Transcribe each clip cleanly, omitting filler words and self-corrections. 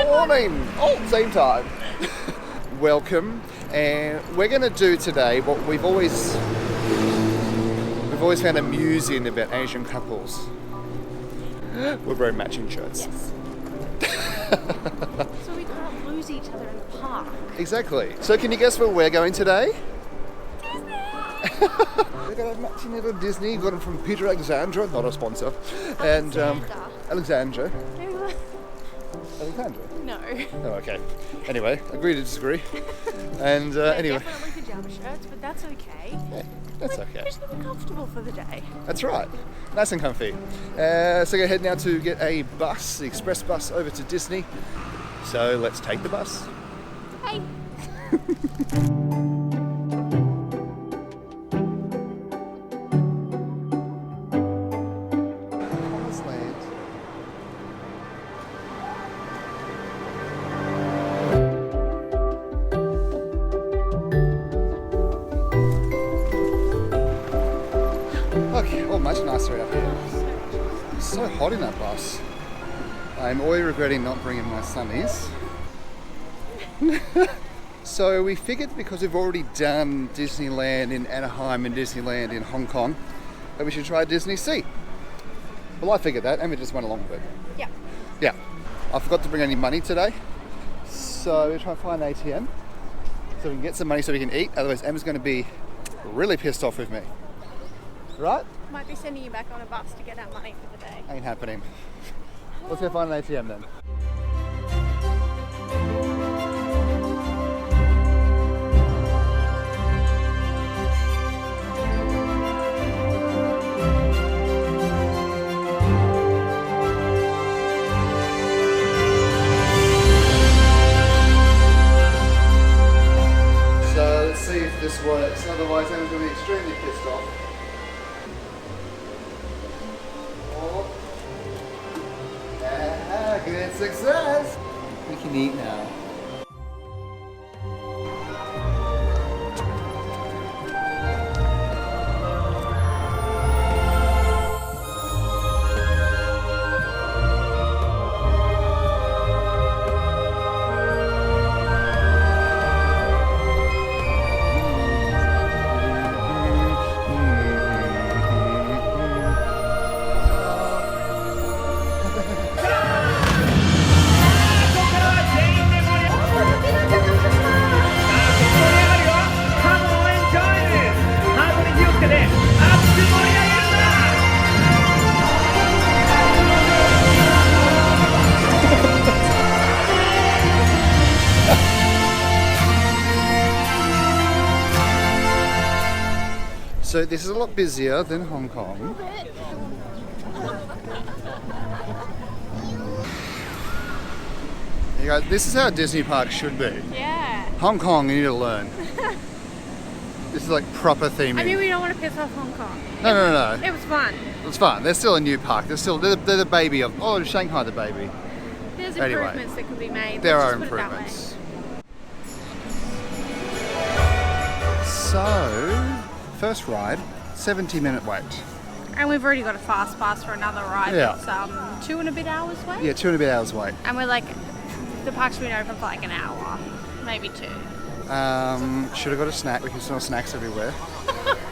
morning! Oh, same time. Welcome, and we're going to do today what we've always found amusing about Asian couples. We're wearing matching shirts. Yes. So we can't lose each other in the park. Exactly. So can you guess where we're going today? Disney! We got a matching little Disney. Got them from Peter Alexandra, not a sponsor. And Alexandra. Alexandra? No. Oh, okay. Anyway, agree to disagree. And anyway. Definitely pajama shirts, but that's okay. Yeah, that's okay. We're just gonna be comfortable for the day. That's right. Nice and comfy. So we're head now to get a bus, the express bus, over to Disney. So let's take the bus. Hey. Promised land. Okay, oh, much nicer out here. It's so hot in that bus. I'm already regretting not bringing my sunnies. So we figured, because we've already done Disneyland in Anaheim and Disneyland in Hong Kong, that we should try Disneysea. Well, I figured that, and we just went along with it. Yeah. Yeah. I forgot to bring any money today, so we're trying to find an ATM so we can get some money so we can eat. Otherwise, Emma's going to be really pissed off with me. Right? Might be sending you back on a bus to get our money for the day. Ain't happening. Let's go find an ATM then. So let's see if this works. Otherwise, Emma's going to be extremely pissed off. Good success! We can eat now. So this is a lot busier than Hong Kong. You guys, this is how a Disney park should be. Yeah. Hong Kong, you need to learn. This is like proper theming. I mean, we don't want to piss off Hong Kong. No. It was fun. It's fun. They're still a new park. They're the baby of. Oh, Shanghai, the baby. There's Anyway, improvements that could be made. There Let's are just put it that way. improvements. So, first ride, 70-minute wait. And we've already got a fast pass for another ride. Yeah. It's 2 and a bit hours wait. Yeah, 2 and a bit hours wait. And we're like, the park's been open for like an hour, maybe 2. Should have got a snack. We can smell snacks everywhere.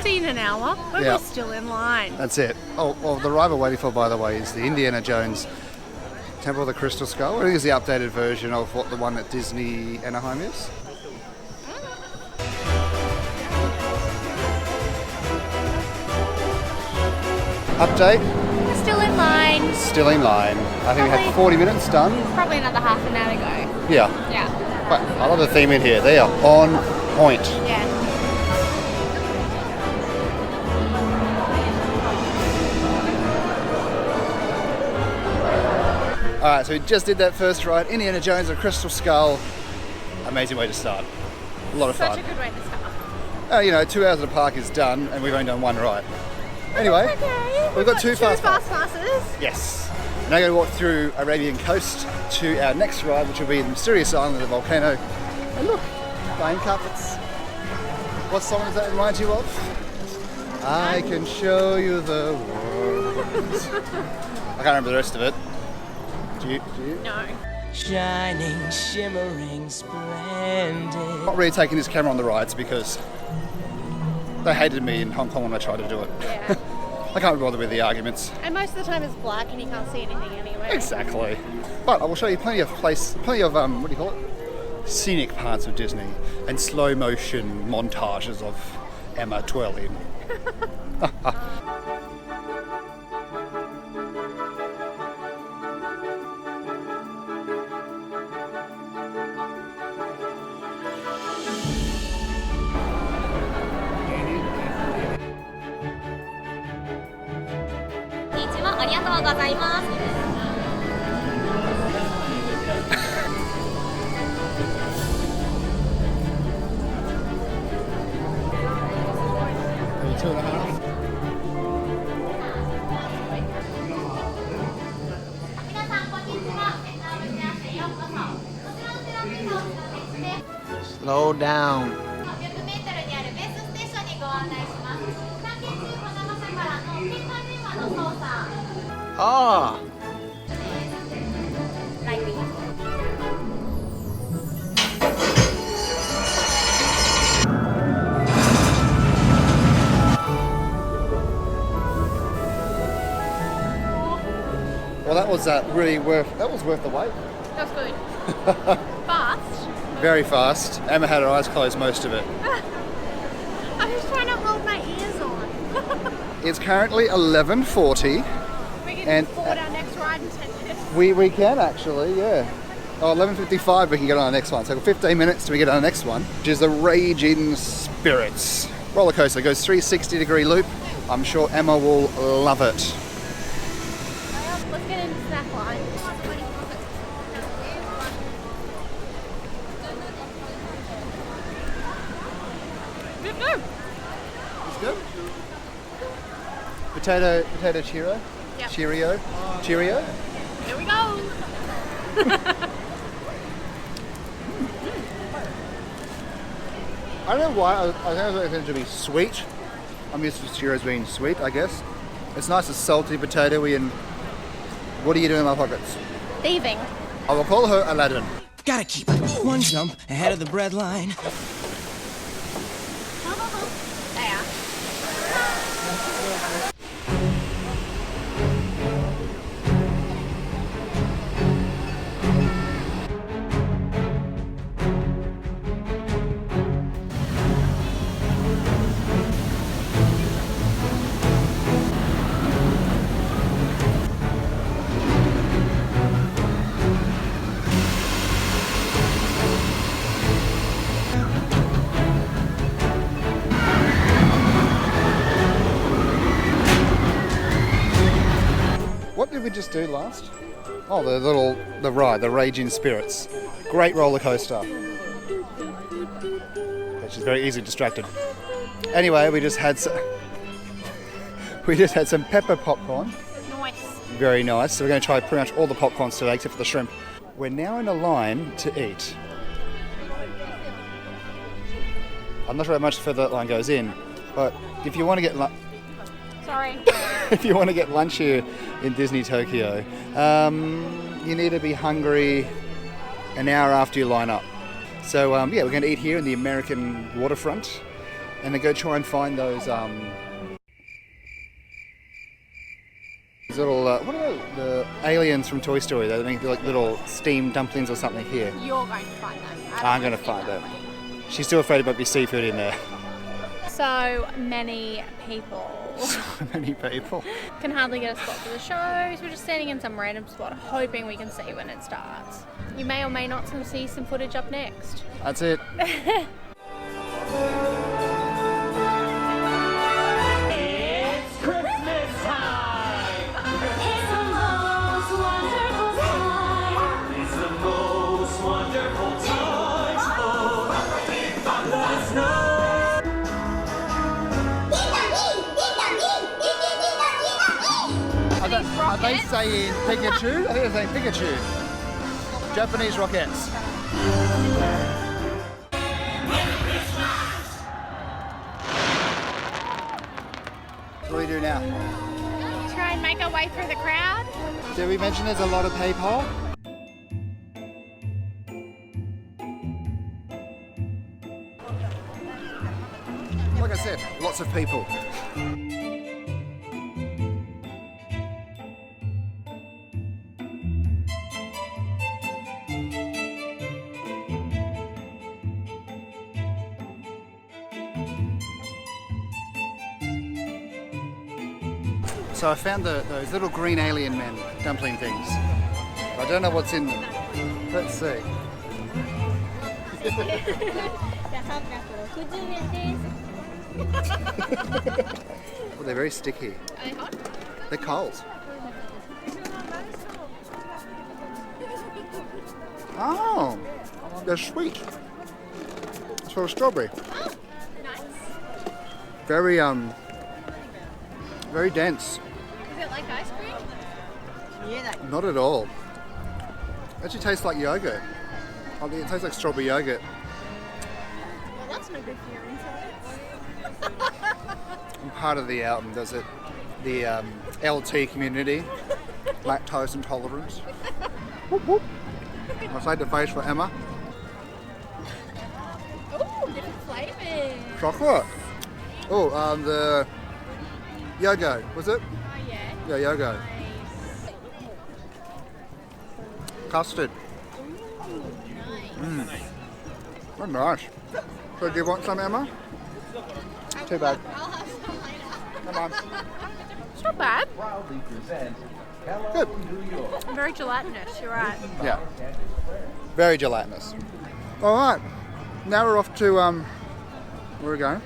See you in an hour, but Yeah. we're still in line. That's it. Oh, well, the ride we're waiting for, by the way, is the Indiana Jones Temple of the Crystal Skull. I think it's the updated version of what the one at Disney Anaheim is. Update, We're still in line. still in line. I think we had 40 minutes done. Probably another half an hour to go. Yeah. Yeah. But I love the theme in here. They are on point. Yeah. Alright, so we just did that first ride. Indiana Jones and Crystal Skull. Amazing way to start. A lot of Such fun. a good way to start. You know, 2 hours of the park is done and we've only done 1 ride. Anyway, Okay. we've got two fast passes. yes. Now I'm going to walk through Arabian Coast to our next ride, which will be the mysterious island of the volcano. And look, flying carpets. What song does that remind you of? I can show you the world. I can't remember the rest of it. Do you? No. shining, shimmering, splendid. Not really taking this camera on the rides because they hated me in Hong Kong when I tried to do it. Yeah. I can't be bothered with the arguments. And most of the time it's black and you can't see anything anyway. Exactly. But I will show you plenty of what do you call it? Scenic parts of Disney and slow motion montages of Emma twirling. Two and a half. Slow down. Oh. Well, that was worth the wait. That was good. Fast. Very fast. Emma had her eyes closed most of it. I'm just trying to hold my ears on. It's currently 11:40. We can And- forward our next ride in 10 minutes. We can actually, yeah. Oh, 11:55 we can get on our next one. So 15 minutes till we get on our next one, which is the Raging Spirits roller coaster. It goes 360-degree loop. I'm sure Emma will love it. Let's get into snack line. Good. It's good. Potato Cheerio. Yep. Cheerio. Here we go. I don't know why. I think I was going to be sweet. I'm used to Cheerios being sweet, I guess. It's nice and salty, potatoey, and what are you doing in my pockets? Thieving. I will call her Aladdin. Gotta keep one jump ahead of the bread line. There. What did we just do last? Oh, the ride, the Raging Spirits. Great roller coaster. She's very easily distracted. Anyway, we just had some pepper popcorn. Nice. Very nice. So we're going to try pretty much all the popcorns today, except for the shrimp. We're now in a line to eat. I'm not sure how much further that line goes in, but if you want to get Sorry. if you want to get lunch here in Disney Tokyo, you need to be hungry an hour after you line up. So yeah, we're going to eat here in the American waterfront, and then go try and find those little what are they? The aliens from Toy Story. They make like little steamed dumplings or something here. You're going to find them. I'm going to find them. She's still afraid there might be seafood in there. So many people. So many people. Can hardly get a spot for the shows. We're just standing in some random spot hoping we can see when it starts. You may or may not see some footage up next. That's it. It's Christmas time! It's the most wonderful time. It's the most wonderful time! Oh, let us know! Are they saying Pikachu? I think they're saying Pikachu. Japanese rockets. What do we do now? Try and make our way through the crowd. Did we mention there's a lot of PayPal? like I said, lots of people. So I found those little green alien men dumpling things. I don't know what's in them. Let's see. Well, they're very sticky. Are they hot? They're cold. Oh, they're sweet. It's full of strawberry. Oh, nice. Very very dense. Is it like ice cream? Not at all. Actually tastes like yogurt. I think it tastes like strawberry yogurt. Well, that's no good for your insides. I'm part of the does it? The LT community, lactose intolerance. Whoop, whoop. I saved the face for Emma. Ooh, different flavours. Chocolate. Oh, the Yogo, was it? Oh, yeah. Yeah, Yogo. Nice. Custard. Oh, nice. So do you want some, Emma? Too bad. I'll have some later. Come on. It's not bad. Good. Very gelatinous, you're right. Yeah. Very gelatinous. All right. Now we're off to, where are we going?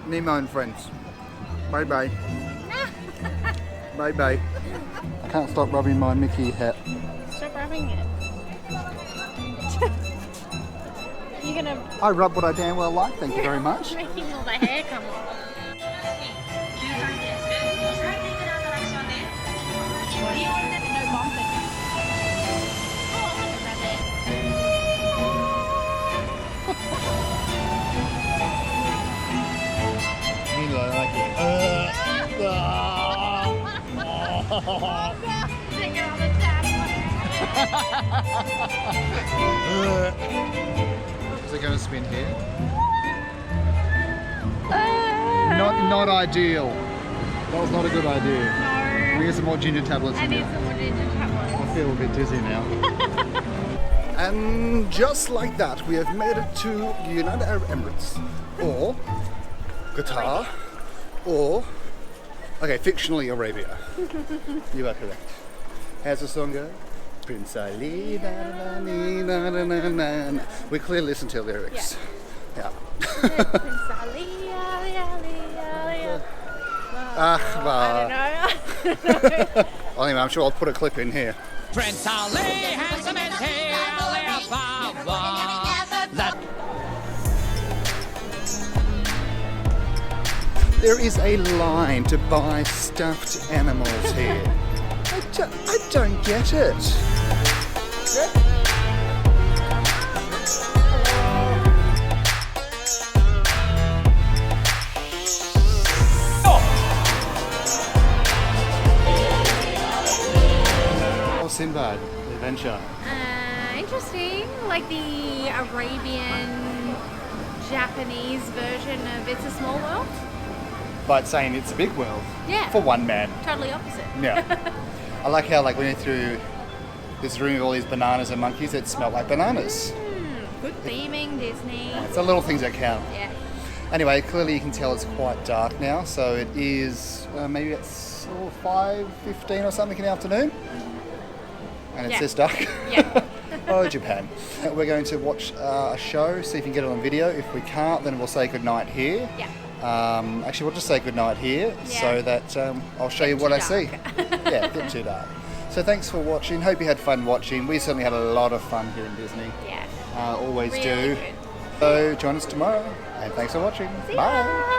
Nemo and Friends. Bye bye. Bye bye. I can't stop rubbing my Mickey hat. Stop rubbing it. You're gonna I rub what I damn well like, thank you very much. making all the hair come off. No bumping. Oh, look at Take it on the tap. Is it going to spin here? Not ideal. That was not a good idea. No. We get some more ginger tablets I in need there. some more ginger tablets. I feel a bit dizzy now. And just like that, we have made it to United Arab Emirates, or Qatar, or, okay, fictionally Arabia. You are correct. How's the song go? Prince Ali, na na na na na na na. We clearly listen to the lyrics. Yeah. Prince Ali, Ali, Ali, Ali. Well. I don't know. Anyway, I'm sure I'll put a clip in here. Prince Ali has a material that There is a line to buy stuffed animals here. I don't get it. Oh, Sinbad, the adventure. Interesting. Like the Arabian, Japanese version of It's a Small World. But saying it's a big world Yeah. for one man. Totally opposite. Yeah. I like how like when you're through this room with all these bananas and monkeys that smell like bananas. Good theming, Disney. It's the little things that count. Yeah. Anyway, clearly you can tell it's quite dark now, so it is maybe it's 5:15 or something in the afternoon, and it's Yeah. this dark. Yeah. Oh, Japan. We're going to watch a show, see if we can get it on video. If we can't, then we'll say goodnight here. Yeah. Actually, we'll just say goodnight here Yeah. so that I'll show you what too I see. Yeah, get too dark. So thanks for watching. Hope you had fun watching. We certainly had a lot of fun here in Disney. Yeah. Always Really do. good. So join us tomorrow, and thanks for watching. See Bye. ya.